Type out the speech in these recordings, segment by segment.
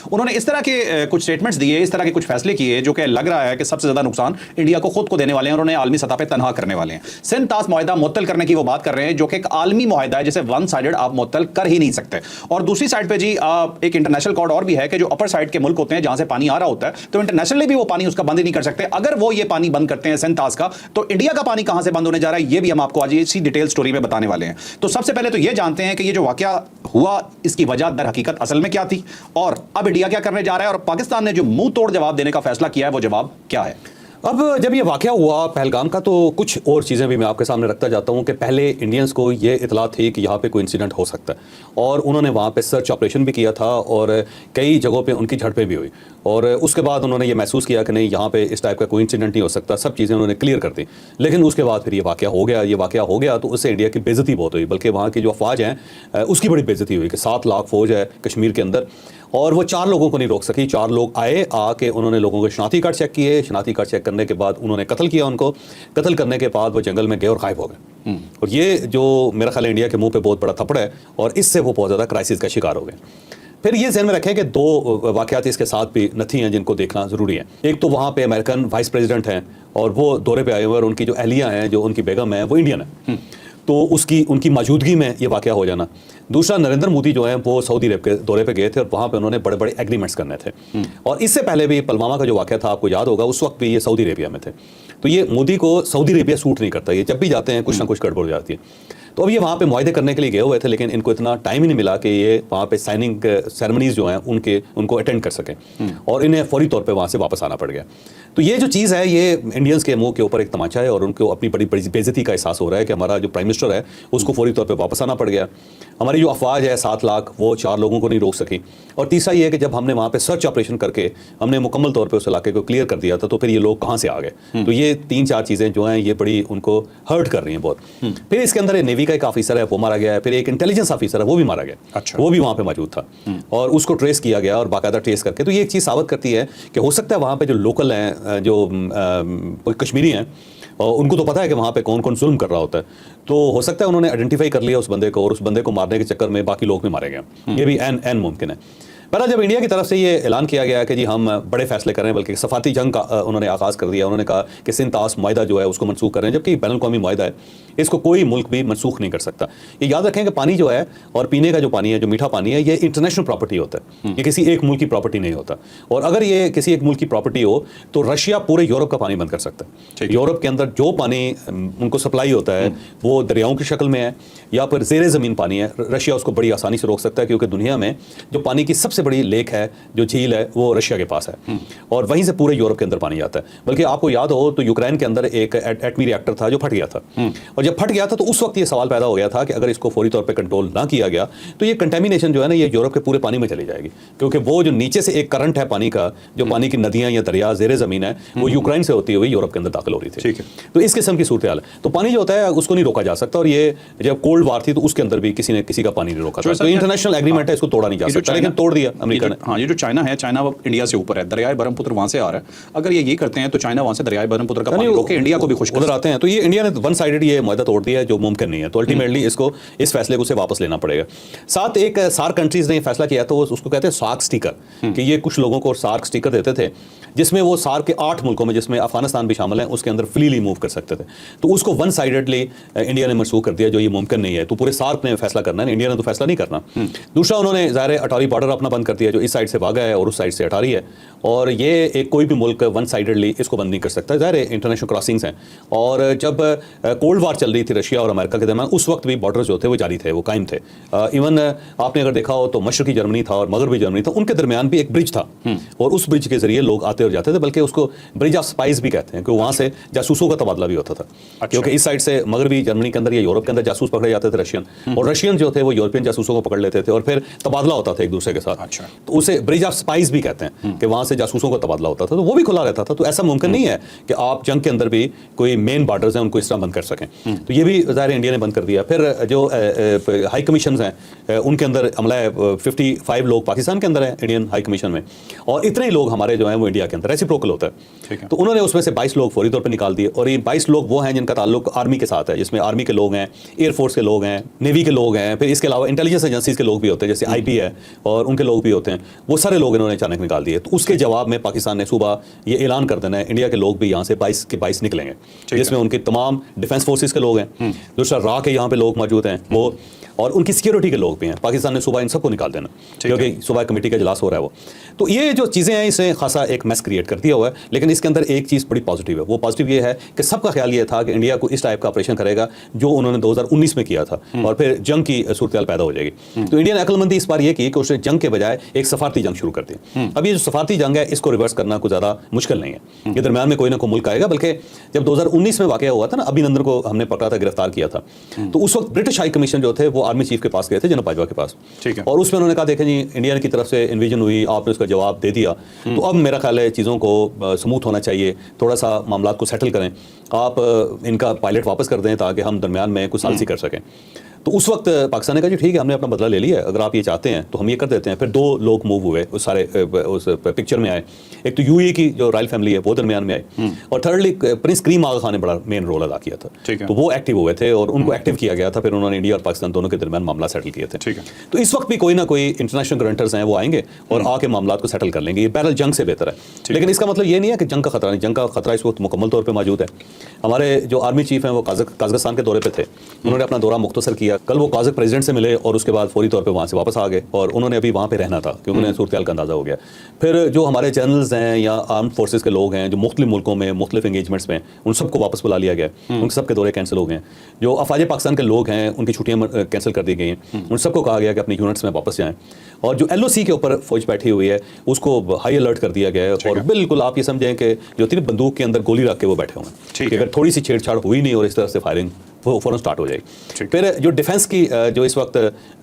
उन्होंने इस तरह के कुछ स्टेटमेंट्स दिए, इस तरह के कुछ फैसले किए जो कि लग रहा है कि सबसे ज्यादा नुकसान इंडिया को खुद को देने वाले हैं और उन्हें आलमी सतह पर तनहा करने वाले हैं। सिंध तास मुआहदा मुअत्तल करने की वो बात कर रहे हैं जो कि एक आलमी मुआहदा है जिसे वन साइडेड आप मुअत्तल कर ही नहीं सकते। और दूसरी साइड पे जी एक इंटरनेशनल कोड और भी है कि जो अपर साइड के मुल्क होते हैं जहां से पानी आ रहा होता है, तो इंटरनेशनली भी वो पानी उसका बंद ही नहीं कर सकते। अगर वो ये पानी बंद करते हैं सिंध तास का, तो इंडिया का पानी कहां से बंद होने जा रहा है, ये भी हम आपको आज इसी डिटेल स्टोरी में बताने वाले हैं। तो सबसे पहले तो ये जानते हैं कि ये जो वाकया हुआ इसकी वजह दर हकीकत असल में क्या थी और अब इंडिया क्या करने जा रहा है, और पाकिस्तान ने जो मुंह तोड़ जवाब देने का फैसला किया है वो जवाब क्या है। अब जब ये वाकया हुआ पहलगाम का, तो कुछ और चीज़ें भी मैं आपके सामने रखता जाता हूँ कि पहले इंडियंस को ये इतला थी कि यहाँ पे कोई इंसिडेंट हो सकता है, और उन्होंने वहाँ पे सर्च ऑपरेशन भी किया था और कई जगहों पे उनकी झड़पें भी हुई, और उसके बाद उन्होंने ये महसूस किया कि नहीं, यहाँ पे इस टाइप का कोई इंसिडेंट नहीं हो सकता, सब चीज़ें उन्होंने क्लियर कर दी। लेकिन उसके बाद फिर ये वाकया हो गया तो उससे इंडिया की बेइज्जती बहुत हुई, बल्कि वहाँ की जो अफवाज हैं उसकी बड़ी बेइज्जती हुई कि 7 लाख फौज है कश्मीर के अंदर, और वो 4 लोगों को नहीं रोक सकी। 4 लोग आके उन्होंने लोगों के शनाख्ती कार्ड चेक किए, शनाख्ती कार्ड चेक करने के बाद उन्होंने कत्ल किया उनको, कत्ल करने के बाद वो जंगल में गए और गायब हो गए। और ये जो मेरा ख्याल है इंडिया के मुंह पे बहुत बड़ा थप्पड़ है, और इससे वो बहुत ज़्यादा क्राइसिस का शिकार हो गए। फिर ये ज़हन में रखें कि 2 वाक़यात इसके साथ भी नथी हैं जिनको देखना ज़रूरी है। एक तो वहाँ पे अमेरिकन वाइस प्रेसिडेंट हैं और वो दौरे पे आए हुए, और उनकी जो अहलिया हैं, जो उनकी बेगम है, वो इंडियन है, तो उनकी मौजूदगी में ये वाक़या हो जाना। दूसरा, नरेंद्र मोदी जो है वो सऊदी अरब के दौरे पे गए थे और वहाँ पे उन्होंने बड़े बड़े एग्रीमेंट्स करने थे, और इससे पहले भी पुलवामा का जो वाक़या था आपको याद होगा, उस वक्त भी ये सऊदी अरेबिया में थे। तो ये मोदी को सऊदी अरेबिया सूट नहीं करता, ये जब भी जाते हैं कुछ ना कुछ गड़बड़ हो जाती है। तो अब ये वहाँ पे मुआहदे करने के लिए गए हुए थे, लेकिन इनको इतना टाइम ही नहीं मिला कि ये वहाँ पे साइनिंग सेरेमनीज जो हैं उनको अटेंड कर सकें, और इन्हें फौरी तौर पे वहाँ से वापस आना पड़ गया। तो ये जो चीज़ है, ये इंडियंस के मुंह के ऊपर एक तमाचा है, और उनको अपनी बड़ी बड़ी बेइज्जती का एहसास हो रहा है कि हमारा जो प्राइम मिनिस्टर है उसको फौरी तौर पर वापस आना पड़ गया। हमारी जो अफवाज है 7 लाख, वो 4 लोगों को नहीं रोक सकी। और तीसरा ये है कि जब हमने वहाँ पे सर्च ऑपरेशन करके हमने मुकम्मल तौर पे उस इलाके को क्लियर कर दिया था, तो फिर ये लोग कहाँ से आ गए। तो ये 3-4 चीज़ें जो हैं ये बड़ी उनको हर्ट कर रही हैं बहुत। फिर इसके अंदर नेवी का एक ऑफिसर है वो मारा गया है, फिर एक इंटेलिजेंस ऑफिसर है वो भी मारा गया। अच्छा। वो भी वहाँ पे मौजूद था, और उसको ट्रेस किया गया, और बाकायदा ट्रेस करके। तो ये एक चीज़ साबित करती है कि हो सकता है वहाँ पे जो लोकल हैं, जो कश्मीरी हैं, और उनको तो पता है कि वहाँ पे कौन कौन जुल्म कर रहा होता है, तो हो सकता है उन्होंने आइडेंटिफाई कर लिया उस बंदे को, और उस बंदे को मारने के चक्कर में बाकी लोग भी मारे गए। ये भी एन मुमकिन है। पहला, जब इंडिया की तरफ से ये ऐलान किया गया कि जी हम बड़े फैसले कर रहे हैं, बल्कि सफाती जंग का उन्होंने आगाज़ कर दिया। उन्होंने कहा कि सिंध तास मुआहदा जो है उसको मनसूख कर रहे हैं, जबकि बैनुल अक़वामी मुआहदा है, इसको कोई मुल्क भी मनसूख नहीं कर सकता। ये याद रखें कि पानी जो है, और पीने का जो पानी है, जो मीठा पानी है, ये इंटरनेशनल प्रॉपर्टी होता है, ये किसी एक मुल्क की प्रॉपर्टी नहीं होता। और अगर ये किसी एक मुल्क की प्रॉपर्टी हो तो रशिया पूरे यूरोप का पानी बंद कर सकता है। यूरोप के अंदर जो पानी उनको सप्लाई होता है वो दरियाओं की शक्ल में है या फिर ज़ेरे ज़मीन पानी है, रशिया उसको बड़ी आसानी से रोक सकता है, क्योंकि दुनिया में जो पानी की सबसे बड़ी लेक है, जो झील है, वो रशिया के पास है, और वहीं से पूरे यूरोप के अंदर पानी आता है। बल्कि आपको याद हो तो यूक्रेन के अंदर एक एटमी रिएक्टर था जो फट गया था, और जब फट गया था तो उस वक्त ये सवाल पैदा हो गया था कि अगर इसको फौरी तौर पे कंट्रोल ना किया गया तो ये कंटेमिनेशन जो है ना, ये यूरोप के पूरे पानी में चली जाएगी, क्योंकि वो जो नीचे से एक करंट है पानी का, जो पानी की नदियां या दरिया ज़ेरे ज़मीन है, वो यूक्रेन से होती हुई यूरोप के अंदर दाखिल हो रही थी। ठीक है। तो इस किस्म की सूरत हाल है। तो पानी जो होता है उसको नहीं रोका जा सकता, और ये जब कोल्ड वार थी तो उसके अंदर भी किसी ने किसी का पानी नहीं रोका था। तो इंटरनेशनल एग्रीमेंट है, इसको तोड़ा नहीं जा सकता, लेकिन तोड़ दिया अमेरिका ने। हाँ, ये जो चाइना है, चाइना इंडिया से ऊपर है, दरियाए ब्रह्मपुत्र वहां से आ रहा है। अगर ये करते हैं तो चाइना वहां से दरियाए ब्रह्मपुत्र का पानी रोके इंडिया को भी खुश उधर आते हैं। तो ये इंडिया ने वन साइडेड ये मुआहदा तोड़ दिया है, जो मुमकिन नहीं है। तो अल्टीमेटली इसको, इस फैसले को से वापस लेना पड़ेगा। साथ एक सार्क कंट्रीज ने फैसला किया, तो उसको कहते हैं सार्क स्टिकर, कि ये कुछ लोगों को सार्क स्टिकर देते थे, जिसमें वो सार्क के 8 मुल्कों में, जिसमें अफगानिस्तान भी शामिल है, उसके अंदर फ्रीली मूव कर सकते थे। तो उसको वन साइडेडली इंडिया ने मनसूख कर दिया, जो ये मुमकिन नहीं है। तो पूरे सार्क ने फैसला करना है, इंडिया ने तो फैसला नहीं करना। दूसरा, उन्होंने ज़ाहिर अटारी बॉर्डर अपना बंद कर दिया, जो इस साइड से वाघा है और उस साइड से अटारी है, और ये एक कोई भी मुल्क वन साइडेडली इसको बंद नहीं कर सकता। ज़ाहिर इंटरनेशनल क्रॉसिंग्स हैं, और जब कोल्ड वार चल रही थी रशिया और अमेरिका के दरमियान, उस वक्त भी बॉर्डर जो थे वो जारी थे, वो कायम थे। इवन आपने अगर देखा हो तो मशरकी जर्मनी था और मगरबी जर्मनी था, उनके दरमियान भी एक ब्रिज था, और उस ब्रिज के जरिए लोग आते और जाते थे, बल्कि उसको ब्रिज ऑफ स्पाइस भी कहते हैं, कि वहाँ से जासूसों का तबादला भी होता था। अच्छा। क्योंकि इस साइड से मगरबी जर्मनी के अंदर या यूरोप के अंदर जासूस पकड़े जाते थे रशियन, और रशियन जो थे वो यूरोपियन जासूसों को पकड़ लेते थे, और फिर तबादला होता था एक दूसरे के साथ। अच्छा। तो उसे ब्रिज ऑफ स्पाइस भी कहते हैं, कि वहाँ से जासूसों का तबादला होता था, तो वो भी खुला रहता था। तो ऐसा मुमकिन नहीं है कि आप जंग के अंदर भी कोई मेन बॉर्डर्स हैं उनको इस तरह बंद कर सकें। तो ये भी ज़ाहिर इंडिया ने बंद कर दिया। फिर जो हाई कमीशन हैं उनके अंदर अमला है, 55 लोग पाकिस्तान के अंदर हैं इंडियन हाई कमीशन में, और इतने ही लोग हमारे जो हैं वो इंडिया के अंदर, रेसिप्रोकल होता है। तो उन्होंने उसमें से 22 लोग फौरी तौर पर निकाल दिए, और ये 22 लोग वो हैं जिनका ताल्लुक आर्मी के साथ है, जिसमें आर्मी के लोग हैं, एयरफोर्स के लोग हैं, नेवी के लोग हैं, फिर इसके अलावा इंटेलिजेंस एजेंसीज के लोग भी होते हैं, जैसे IP है और उनके लोग लोग भी होते हैं, वो सारे लोग इन्होंने अचानक निकाल दिए। तो उसके जवाब में पाकिस्तान ने सुबह ये ऐलान कर देना है इंडिया के लोग भी यहाँ से 22 के 22 निकलेंगे, जिसमें उनके तमाम डिफेंस फोर्सेस के लोग हैं, दूसरा रा के यहाँ पे लोग मौजूद हैं वो, और उनकी सिक्योरिटी के लोग भी हैं। पाकिस्तान ने सुबह इन सबको निकाल देना, क्योंकि सुबह कमेटी का इजलास हो रहा है वो। तो ये जो चीज़ें हैं इसने खासा एक मैस क्रिएट कर दिया हुआ है। लेकिन इसके अंदर एक चीज़ बड़ी पॉजिटिव है, वो पॉजिटिव ये है कि सबका ख्याल ये था कि इंडिया को इस टाइप का ऑपरेशन करेगा जो उन्होंने 2019 में किया था, और फिर जंग की सूरत पैदा हो जाएगी। तो इंडिया ने अक्लमंदी इस बार ये की कि उसने जंग के बजाय एक सफारती जंग शुरू कर दी। अब ये जो सफारती जंग है इसको रिवर्स करना कोई ज़्यादा मुश्किल नहीं है, ये दरम्यान में कोई ना कोई मुल्क आएगा। बल्कि जब 2019 में वाक़या हुआ था ना, अभिनंदन को हमने पकड़ा था, गिरफ्तार किया था, तो उस वक्त ब्रिटिश हाई कमीशन जो थे वो आर्मी चीफ के पास गए थे, जनरल बाजवा के पास, ठीक है, और उसमें उन्होंने कहा देखें जी इंडिया की तरफ से इन्विजन हुई, आपने उसका जवाब दे दिया, तो अब मेरा ख्याल है चीज़ों को स्मूथ होना चाहिए, थोड़ा सा मामला को सेटल करें, आप इनका पायलट वापस कर दें ताकि हम दरमियान में कुछ सालसी कर सकें। तो उस वक्त पाकिस्तान ने कहा जी ठीक है, हमने अपना बदला ले लिया है, अगर आप ये चाहते हैं तो हम ये कर देते हैं। फिर 2 लोग मूव हुए उस सारे उस पिक्चर में आए, एक तो यूएई की जो रॉयल फैमिली है वो दरमियान में आई, और थर्डली प्रिंस करीम आगा खान ने बड़ा मेन रोल अदा किया था। तो वो एक्टिव हुए थे और उनको एक्टिव किया गया था, फिर उन्होंने इंडिया और पाकिस्तान दोनों के दरमियान मामला सेटल किए थे। ठीक है, तो इस वक्त भी कोई ना कोई इंटरनेशनल ग्रंटर्स हैं वो आएंगे और आके मामला को सेटल कर लेंगे। ये बहरहाल जंग से बेहतर है, लेकिन इसका मतलब ये नहीं है कि जंग का खतरा नहीं, जंग का खतरा इस वक्त मुकम्मल तौर पर मौजूद है। हमारे जो आर्मी चीफ हैं वो काज़ाकिस्तान के दौरे पे थे, उन्होंने अपना दौरा मुख्तसर किया, कल वो काज़क प्रेसिडेंट से मिले और उसके बाद फौरी तौर पे वहाँ से वापस आ गए, और उन्होंने अभी वहाँ पे रहना था क्योंकि उन्हें सूरत का अंदाज़ा हो गया। फिर जो हमारे जनरल्स हैं या आर्म फोर्सेस के लोग हैं जो मुख्तलिफ मुल्कों में मुख्तलिफ एंगेजमेंट्स में, उन सबको वापस बुला लिया गया, उन सबके दौरे कैंसिल हो गए। जो अफवाज पाकिस्तान के लोग हैं उनकी छुट्टियाँ कैंसिल कर दी गई हैं, उन सबको कहा गया कि अपनी यूनिट्स में वापस जाएँ, और जो LOC के ऊपर फौज बैठी हुई है उसको हाई अलर्ट कर दिया गया है, और बिल्कुल आप ये समझें कि जो तीन बंदूक के अंदर गोली रख के वो बैठे हुए हैं, अगर थोड़ी सी छेड़छाड़ हुई नहीं और इस तरह से फायरिंग वो फ़ौरन स्टार्ट हो जाएगी। फिर जो डिफेंस की जो इस वक्त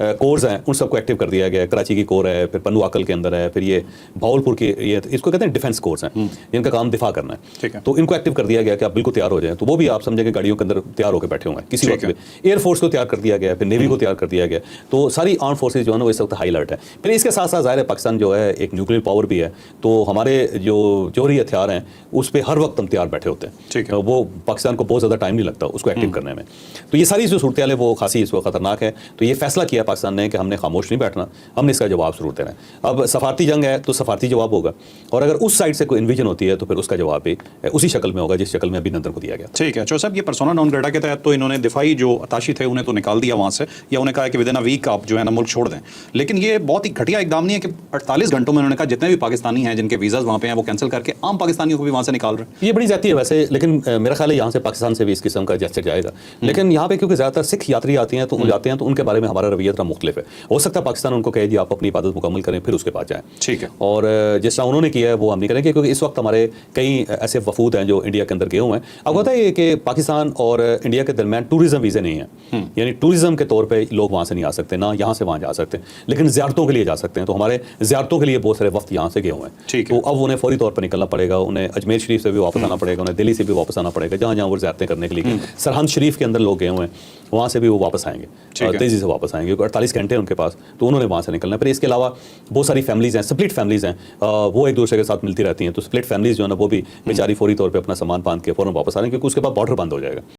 कोर्स हैं उन सबको एक्टिव कर दिया गया है, कराची की कोर है, फिर पन्नू आकल के अंदर है, फिर ये भावलपुर की, ये इसको कहते हैं डिफेंस कोर्स हैं जिनका काम दिफा करना है, ठीक है। तो इनको एक्टिव कर दिया गया कि आप बिल्कुल तैयार हो जाएं, तो वो भी आप समझेंगे गाड़ियों के अंदर तैयार होकर बैठे हुए हैं किसी वक्त भी। एयरफोर्स को तैयार कर दिया गया, फिर नेवी को तैयार कर दिया गया, तो सारी आर्म फोर्सेज जो है ना वो इस वक्त हाई अलर्ट है। फिर इसके साथ साथ ज़ाहिर है पाकिस्तान जो है एक न्यूक्लियर पावर भी है, तो हमारे जो जोहरी हथियार हैं उस पर हर वक्त हम तैयार बैठे होते हैं, ठीक है। वो पाकिस्तान को बहुत ज़्यादा टाइम नहीं लगता उसको एक्टिव करने में। तो ये सारी जो सूरत है वो खासी इसको खतरनाक है। तो ये फैसला किया पाकिस्तान ने कि हमने खामोश नहीं बैठना, हमने इसका जवाब जरूर देना है। अब सफारती जंग है तो सफारती जवाब होगा, और अगर उस साइड से कोई इन्विजन होती है तो फिर उसका जवाब भी उसी शक्ल में होगा जिस शक्ल में अभिनंदन को दिया गया। ठीक है, चो साहब, ये पर्सोना नॉन ग्रेटा के तहत तो इन्होंने दिफाई जो अताशी थे उन्हें तो निकाल दिया वहाँ से, या उन्हें कहा कि विदिन अ वीक आप जो है ना मुल्क छोड़ दें, लेकिन ये बहुत ही घटिया इकदाम नहीं है कि 48 घंटों में उन्होंने कहा जितने भी पाकिस्तानी हैं जिनके वीज़ाज वहाँ पे हैं वो कैंसिल करके आम पाकिस्तानियों को भी वहाँ से निकाल रहे हैं। ये बड़ी जाती है वैसे, लेकिन मेरा ख्याल है यहाँ से पाकिस्तान से भी इस किस्म का जेस्चर जाएगा। लेकिन यहाँ पे क्योंकि ज़्यादातर सिख यात्री आते हैं तो उनके बारे में हमारा रवैया थोड़ा मुख्तलिफ है। हो सकता है पाकिस्तान उनको कहे जी आप अपनी इबादत मुकम्मल करें फिर उसके बाद जाएं, ठीक है। और जिस तरह उन्होंने किया है वो हम नहीं करेंगे, क्योंकि इस वक्त हमारे कई ऐसे वफूद हैं जो इंडिया के अंदर गए हुए हैं। अब होता है कि पाकिस्तान और इंडिया के दरमियान टूरिज्म वीज़े नहीं है, यानी टूरिज्म के तौर पर लोग वहाँ से नहीं आ सकते, ना यहाँ से वहाँ जा सकते, लेकिन ज़ियारतों के लिए जा सकते हैं। तो हमारे ज़ियारतों के लिए बहुत सारे वक्त यहाँ से गए हुए हैं, तो अब उन्हें फौरी तौर पर निकलना पड़ेगा, उन्हें अजमेर शरीफ से भी वापस आना पड़ेगा, उन्हें दिल्ली से भी वापस आना पड़ेगा, जहाँ जहाँ वो ज़ियारतें करने के लिए। सरहंद शरीफ के अंदर लोग गए हुए हैं, वहाँ से भी वो वापस आएंगे, तेज़ी से वापस आएंगे, 48 घंटे उनके पास, तो उन्होंने वहाँ से निकलना है। फिर इसके अलावा बहुत सारी फैमिलीज़ हैं, स्प्लिट फैमिलीज़ हैं, वो एक दूसरे के साथ मिलती रहती हैं, तो स्प्लिट फैमिलीज़ जो है ना वो भी बेचारी फौरी तौर पे अपना सामान बांध के फ़ौरन वापस आ रहे हैं, क्योंकि उसके बाद बॉर्डर बंद हो जाएगा।